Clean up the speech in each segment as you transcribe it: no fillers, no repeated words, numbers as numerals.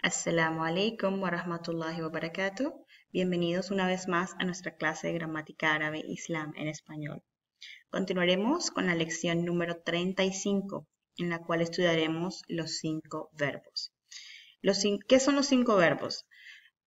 Assalamu alaikum wa rahmatullahi wa barakatuh. Bienvenidos una vez más a nuestra clase de gramática árabe Islam en español. Continuaremos con la lección número 35, en la cual estudiaremos los 5 verbos. ¿Qué son los 5 verbos?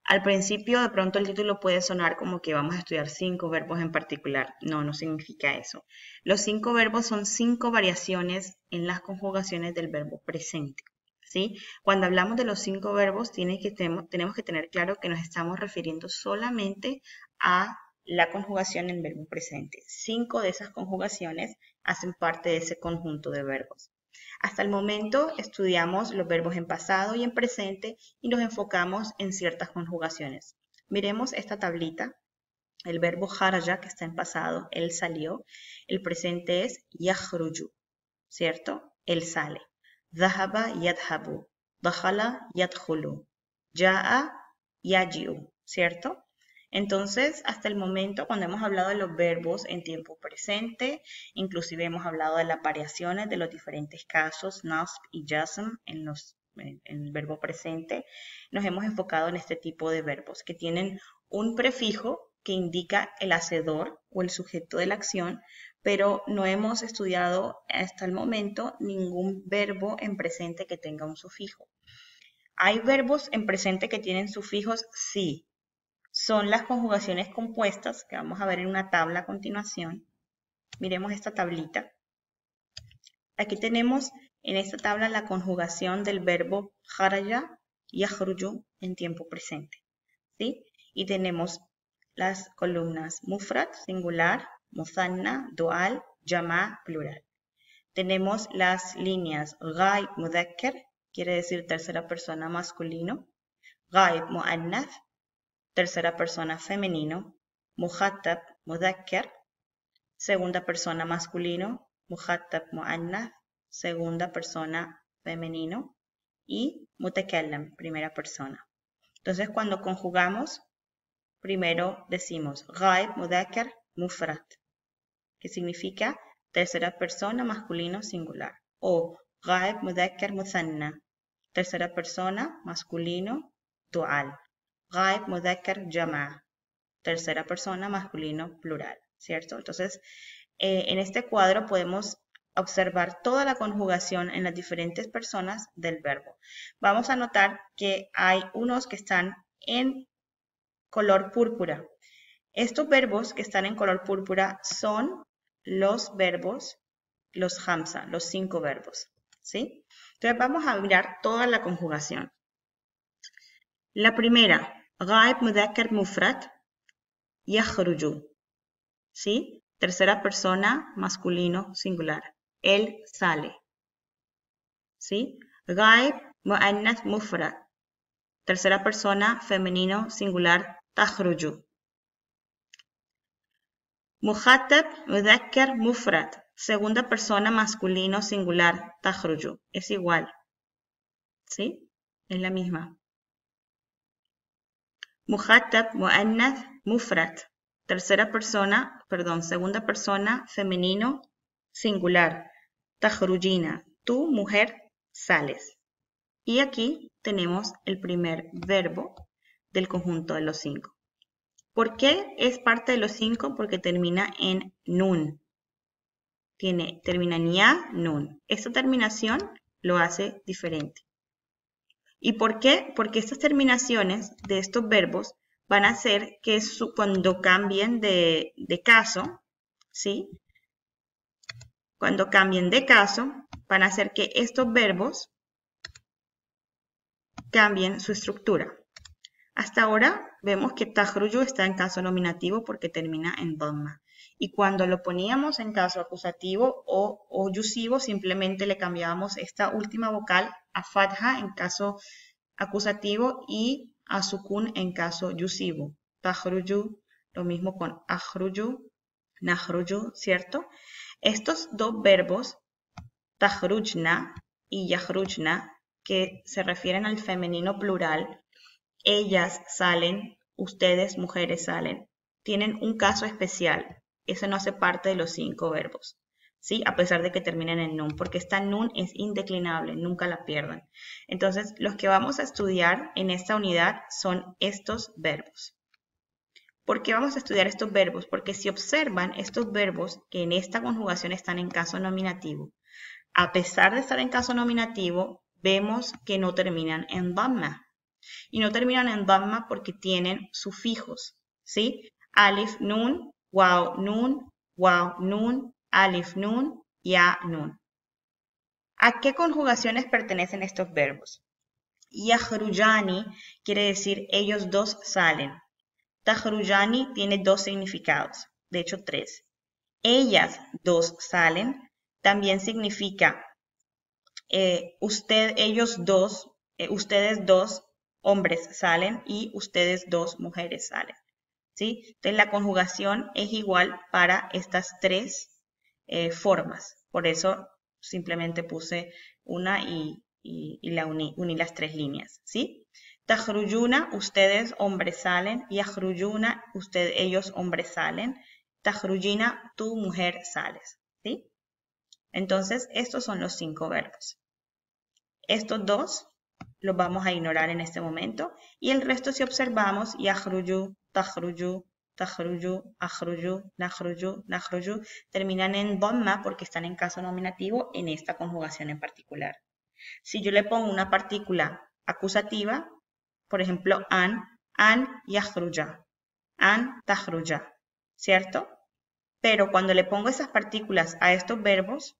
Al principio, de pronto el título puede sonar como que vamos a estudiar 5 verbos en particular. No significa eso. Los 5 verbos son 5 variaciones en las conjugaciones del verbo presente. ¿Sí? Cuando hablamos de los 5 verbos, tenemos que tener claro que nos estamos refiriendo solamente a la conjugación en verbo presente. 5 de esas conjugaciones hacen parte de ese conjunto de verbos. Hasta el momento estudiamos los verbos en pasado y en presente y nos enfocamos en ciertas conjugaciones. Miremos esta tablita. El verbo kharaja, que está en pasado, él salió. El presente es yakhruju, ¿cierto? Él sale. Dhahaba yadhabu, dakhala yadkhulu, ja'a yaji'u, ¿cierto? Entonces, hasta el momento, cuando hemos hablado de los verbos en tiempo presente, inclusive hemos hablado de las variaciones de los diferentes casos, nasb y jazm en el verbo presente, nos hemos enfocado en este tipo de verbos que tienen un prefijo que indica el hacedor o el sujeto de la acción, pero no hemos estudiado hasta el momento ningún verbo en presente que tenga un sufijo. ¿Hay verbos en presente que tienen sufijos? Sí. Son las conjugaciones compuestas que vamos a ver en una tabla a continuación. Miremos esta tablita. Aquí tenemos en esta tabla la conjugación del verbo kharaja y yakhruju en tiempo presente, ¿sí? Y tenemos las columnas mufrad, singular, muthanna, dual, jama', plural. Tenemos las líneas ghaib, mudhakkar, quiere decir tercera persona masculino, ghaib, muannath, tercera persona femenino, mukhattab, mudhakkar, segunda persona masculino, mukhattab, muannath, segunda persona femenino, y mutakallam, primera persona. Entonces, cuando conjugamos, primero decimos ghaib, mudhakkar, mufrad, que significa tercera persona masculino singular, o ghaib, mudhakkar, muthanna, tercera persona masculino dual, ghaib, mudhakkar, jama', tercera persona masculino plural, ¿cierto? Entonces, en este cuadro podemos observar toda la conjugación en las diferentes personas del verbo. Vamos a notar que hay unos que están en color púrpura. Estos verbos que están en color púrpura son los verbos, los hamza, los 5 verbos, ¿sí? Entonces vamos a mirar toda la conjugación. La primera, ghaib, mudhakkar, mufrad, yakhruju, ¿sí? Tercera persona, masculino, singular. Él sale, ¿sí? Ghaib, muannath, mufrad, tercera persona, femenino, singular, takhruju. Mukhattab, mudhakkar, mufrad, segunda persona, masculino, singular, takhruju. Es igual, ¿sí? Es la misma. Mukhattab, muannath, mufrad, segunda persona, femenino, singular, takhrujina, tú, mujer, sales. Y aquí tenemos el primer verbo del conjunto de los 5. ¿Por qué es parte de los 5? Porque termina en nun. Termina en ya, nun. Esta terminación lo hace diferente. ¿Y por qué? Porque estas terminaciones de estos verbos van a hacer que cuando cambien de caso, ¿sí? Cuando cambien de caso, van a hacer que estos verbos cambien su estructura. Hasta ahora vemos que takhruju está en caso nominativo porque termina en dhamma. Y cuando lo poníamos en caso acusativo o yusivo, simplemente le cambiábamos esta última vocal a fatha en caso acusativo y a sukun en caso yusivo. Takhruju, lo mismo con akhruju, nakhruju, ¿cierto? Estos dos verbos, takhrujna y yakhrujna, que se refieren al femenino plural, ellas salen, ustedes mujeres salen, tienen un caso especial. Eso no hace parte de los 5 verbos, ¿sí? A pesar de que terminen en nun, porque esta nun es indeclinable, nunca la pierdan. Entonces, los que vamos a estudiar en esta unidad son estos verbos. ¿Por qué vamos a estudiar estos verbos? Porque si observan estos verbos que en esta conjugación están en caso nominativo, a pesar de estar en caso nominativo, vemos que no terminan en dhamma. Y no terminan en dhamma porque tienen sufijos, ¿sí? Alif, nun, waw, nun, alif, nun, ya, nun. ¿A qué conjugaciones pertenecen estos verbos? Yakhrujani quiere decir ellos dos salen. Takhrujani tiene dos significados, de hecho tres. Ellas dos salen también significa ustedes dos hombres salen y ustedes dos mujeres salen, ¿sí? Entonces la conjugación es igual para estas tres formas. Por eso simplemente puse una y uní las tres líneas, ¿sí? Takhrujuna, ustedes hombres salen. Yakhrujuna, ellos hombres salen. Takhrujina, tu mujer sales, ¿sí? Entonces, estos son los 5 verbos. Estos dos los vamos a ignorar en este momento. Y el resto, si observamos, yakhruju, takhruju, takhruju, akhruju, nakhruju, nakhruju, terminan en dhamma porque están en caso nominativo en esta conjugación en particular. Si yo le pongo una partícula acusativa, por ejemplo, an yakhruja, an takhruja, ¿cierto? Pero cuando le pongo esas partículas a estos verbos,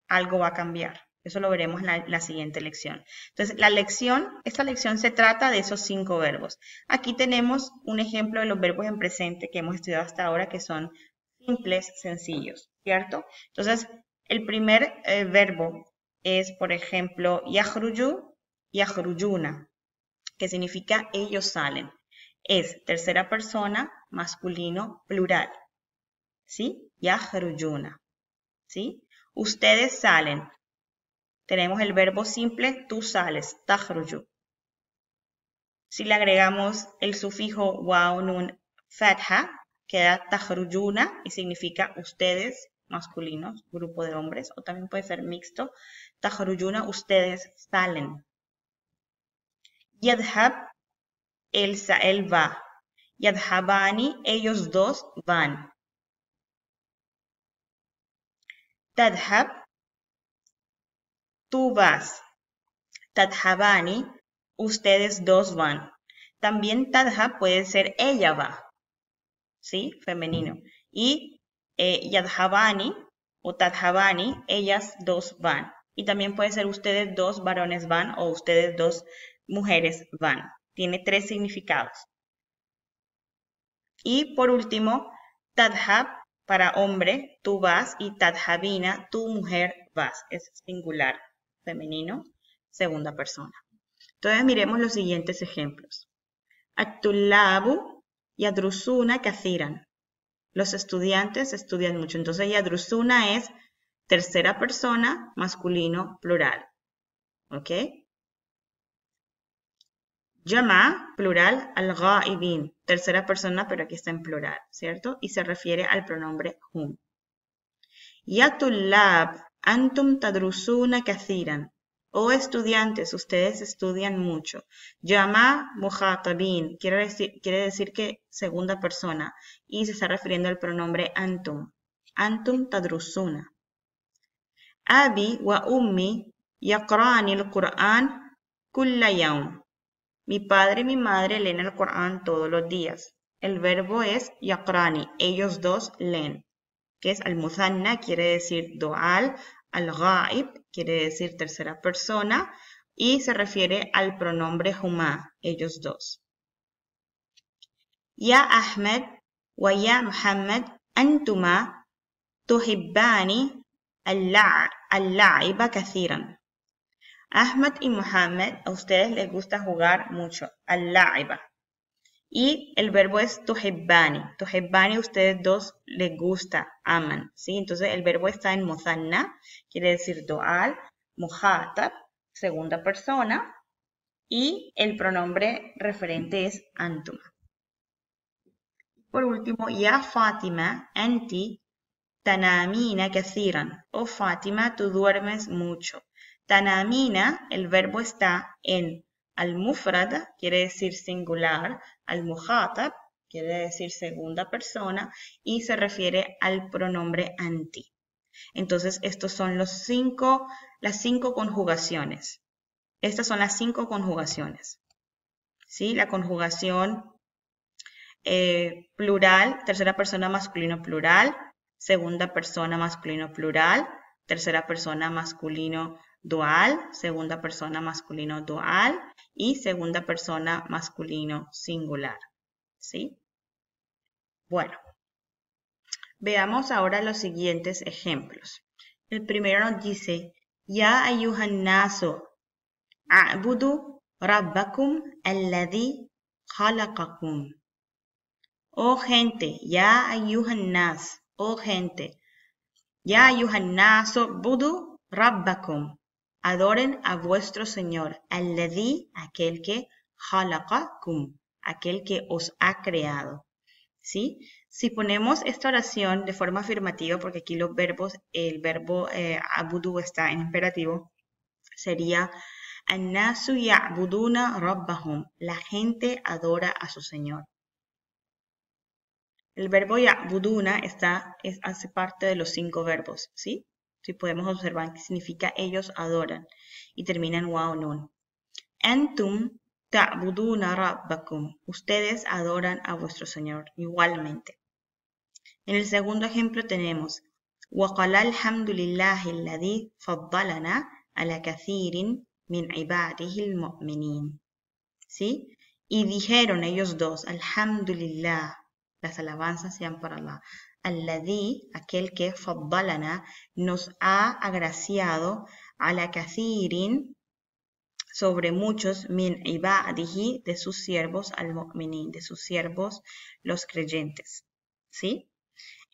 algo va a cambiar. Eso lo veremos en la siguiente lección. Entonces, esta lección se trata de esos 5 verbos. Aquí tenemos un ejemplo de los verbos en presente que hemos estudiado hasta ahora, que son simples, sencillos, ¿cierto? Entonces, el primer verbo es, por ejemplo, yakhruju, yakhrujuna, que significa ellos salen. Es tercera persona, masculino, plural. ¿Sí? Yakhrujuna. ¿Sí? Ustedes salen. Tenemos el verbo simple, tú sales, takhruju. Si le agregamos el sufijo waw, nun, fatha, queda takhrujuna y significa ustedes, masculinos, grupo de hombres, o también puede ser mixto. Takhrujuna, ustedes salen. Yadhab, él va. Yadhabani, ellos dos van. Tadhab, tú vas. Tadhabani, ustedes dos van. También tadhab puede ser ella va, ¿sí? Femenino. Y yadhabani o tadhabani, ellas dos van. Y también puede ser ustedes dos varones van o ustedes dos mujeres van. Tiene 3 significados. Y por último, tadhab para hombre, tú vas, y tadhabina, tu mujer vas. Es singular, femenino, segunda persona. Entonces miremos los siguientes ejemplos. At-tullabu yadrusuna kathiran. Los estudiantes estudian mucho. Entonces yadrusuna es tercera persona, masculino, plural. ¿Ok? Llama, plural, al-ghaibin. Tercera persona, pero aquí está en plural, ¿cierto? Y se refiere al pronombre hum. Ya tullab, antum tadrusuna kathiran. Oh estudiantes, ustedes estudian mucho. Llama muhatabin, quiere decir que segunda persona. Y se está refiriendo al pronombre antum. Antum tadrusuna. Abi wa ummi yaqra'ani al-Qur'an kulla yawm. Mi padre y mi madre leen el Corán todos los días. El verbo es yaqrani, ellos dos leen, que es al-muthanna, quiere decir dual, al-ghaib, quiere decir tercera persona, y se refiere al pronombre huma, ellos dos. Ya Ahmed wa ya Muhammad, antuma tuhibbani al-la'iba kathiran. Ahmad y Muhammad, a ustedes les gusta jugar mucho, al-la'iba. Y el verbo es tuhibbani. Tuhibbani, ustedes dos les gusta, aman, ¿sí? Entonces el verbo está en muthanna, quiere decir dual, muhatab, segunda persona, y el pronombre referente es antuma. Por último, ya Fatima, anti Tanamina kathiran. Oh Fátima, tú duermes mucho. Tanamina, el verbo está en al-mufrad, quiere decir singular, al-muhatab, quiere decir segunda persona, y se refiere al pronombre anti. Entonces, estos son las 5 conjugaciones. Estas son las 5 conjugaciones. ¿Sí? La conjugación plural, tercera persona masculino plural, segunda persona masculino plural, tercera persona masculino dual, segunda persona masculino dual y segunda persona masculino singular. ¿Sí? Bueno, veamos ahora los siguientes ejemplos. El primero nos dice, Ya ayuhan nasu, a'budu rabbakum alladhi khalaqakum. Oh gente, ya ayuhan nas, oh gente, ya ayuhan nasu budu rabbakum. Adoren a vuestro Señor, alladhi, aquel que khalaqakum, aquel que os ha creado. ¿Sí? Si ponemos esta oración de forma afirmativa, porque aquí los verbos, el verbo abudu está en imperativo, sería An-nasu ya'buduna rabbahum. La gente adora a su Señor. El verbo ya'buduna hace parte de los 5 verbos, ¿sí? Si podemos observar que significa ellos adoran y termina en wa o nun. Antum ta'buduna rabbakum. Ustedes adoran a vuestro Señor igualmente. En el segundo ejemplo tenemos وَقَالَ الْحَمْدُ لِلَّهِ الَّذِي فَضَّلَنَا عَلَى كَثِيرٍ مِنْ عِبَادِهِ الْمُؤْمِنِينَ. ¿Sí? Y dijeron ellos dos, Alhamdulillah, las alabanzas sean para Allah. Alladhi, aquel que faddalana, nos ha agraciado ala kathirin, sobre muchos, min ibadihi, de sus siervos, al mu'minin, de sus siervos, los creyentes. ¿Sí?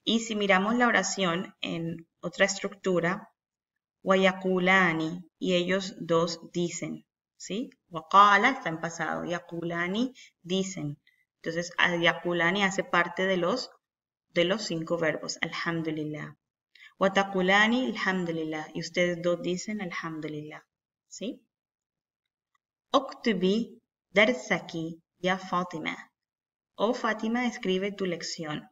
Y si miramos la oración en otra estructura, wayakulani, y ellos dos dicen, ¿sí? Waqala está en pasado, yakulani dicen. Entonces, yakulani hace parte de los 5 verbos, alhamdulillah. Watakulani, alhamdulillah. Y ustedes dos dicen alhamdulillah, ¿sí? Oktubi darsaki ya Fátima. Oh Fátima, escribe tu lección.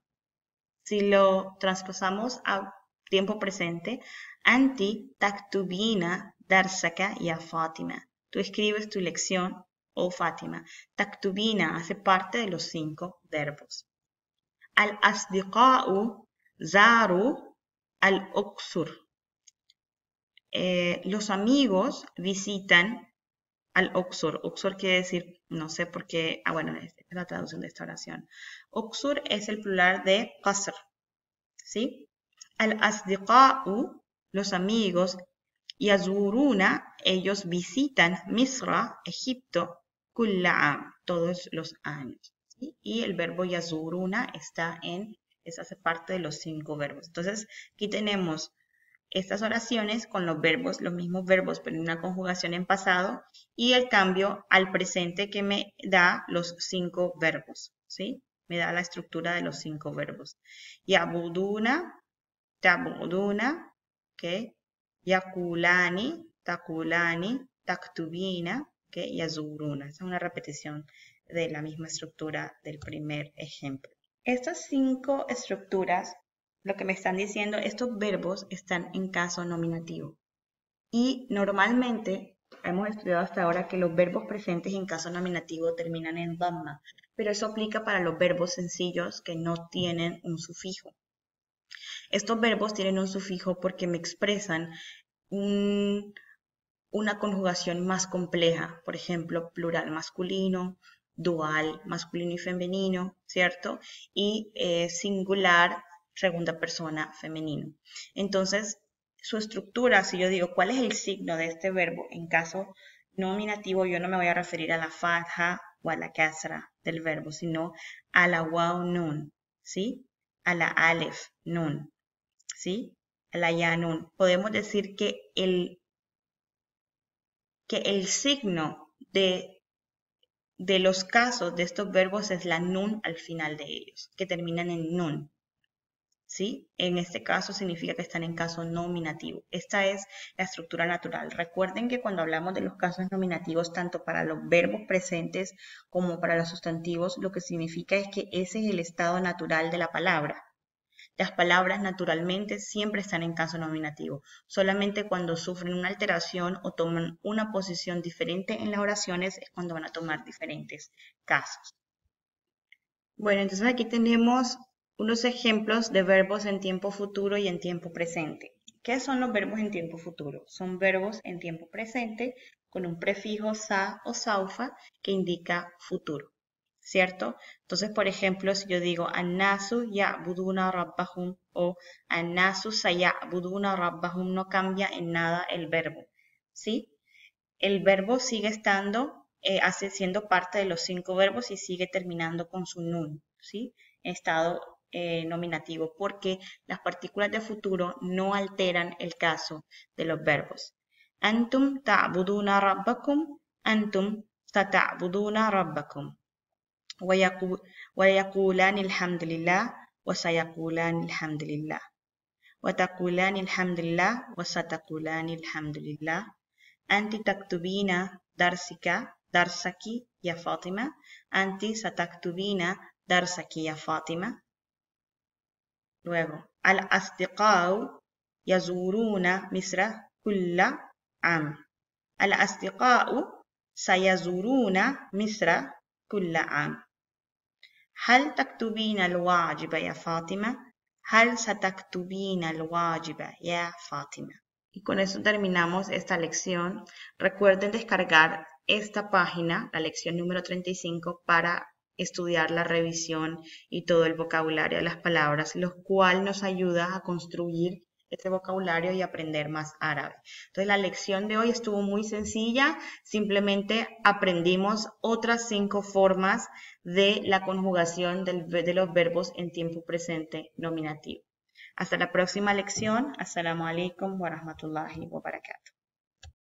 Si lo traspasamos a tiempo presente, Anti taktubina darsaka ya Fátima. Tú escribes tu lección, oh Fátima. Taktubina hace parte de los 5 verbos. Al-asdiqa'u zaru al-uqsur. Los amigos visitan al-uqsur. Uqsur quiere decir, no sé por qué, bueno, es la traducción de esta oración. Uqsur es el plural de qasr, ¿sí? Al-asdiqa'u, los amigos, yazuruna, ellos visitan Misra, Egipto, kulla'am, todos los años. ¿Sí? Y el verbo yazuruna hace parte de los 5 verbos. Entonces, aquí tenemos estas oraciones con los verbos, los mismos verbos, pero en una conjugación en pasado, y el cambio al presente que me da los 5 verbos, ¿sí? Me da la estructura de los 5 verbos. Yabuduna, tabuduna, ¿ok? Yakulani, takulani, taktubina, ¿ok? Yazuruna. Esa es una repetición de la misma estructura del primer ejemplo. Estas 5 estructuras, lo que me están diciendo, estos verbos están en caso nominativo. Y normalmente hemos estudiado hasta ahora que los verbos presentes en caso nominativo terminan en dhamma, pero eso aplica para los verbos sencillos que no tienen un sufijo. Estos verbos tienen un sufijo porque me expresan una conjugación más compleja, por ejemplo, plural masculino, dual masculino y femenino, ¿cierto? Y singular, segunda persona femenino. Entonces, su estructura, si yo digo cuál es el signo de este verbo, en caso nominativo, yo no me voy a referir a la fatha o a la kasra del verbo, sino a la waw nun, ¿sí? A la alef nun, ¿sí? A la ya nun. Podemos decir que el signo de los casos de estos verbos es la nun al final de ellos, que terminan en nun. ¿sí? En este caso significa que están en caso nominativo. Esta es la estructura natural. Recuerden que cuando hablamos de los casos nominativos, tanto para los verbos presentes como para los sustantivos, lo que significa es que ese es el estado natural de la palabra. Las palabras naturalmente siempre están en caso nominativo. Solamente cuando sufren una alteración o toman una posición diferente en las oraciones es cuando van a tomar diferentes casos. Bueno, entonces aquí tenemos unos ejemplos de verbos en tiempo futuro y en tiempo presente. ¿Qué son los verbos en tiempo futuro? Son verbos en tiempo presente con un prefijo sa o saufa que indica futuro, ¿cierto? Entonces, por ejemplo, si yo digo annasu ya'buduna rabbahum o annasu saya'buduna rabbahum, no cambia en nada el verbo, ¿sí? El verbo sigue estando, siendo parte de los 5 verbos y sigue terminando con su nun, ¿sí? Estado nominativo, porque las partículas de futuro no alteran el caso de los verbos. Antum ta'buduna rabbakum, antum sata'buduna rabbakum. ويقولان الحمد لله وسيقولان الحمد لله وتقولان الحمد لله وستقولان الحمد لله أنت تكتبين درسك يا فاطمة أنت ستكتبين درسك يا فاطمة. Luego, الأصدقاء يزورون مصر كل عام. الأصدقاء سيزورون مصر كل عام. هل تكتبين الواجب يا فاطمة؟ هل ستكتبين الواجب يا فاطمة؟ Y con eso terminamos esta lección. Recuerden descargar esta página, la lección número 35, para estudiar la revisión y todo el vocabulario de las palabras, lo cual nos ayuda a construir este vocabulario y aprender más árabe. Entonces la lección de hoy estuvo muy sencilla, simplemente aprendimos otras 5 formas de la conjugación de los verbos en tiempo presente nominativo. Hasta la próxima lección. Assalamu alaikum wa rahmatullahi wa barakatuh.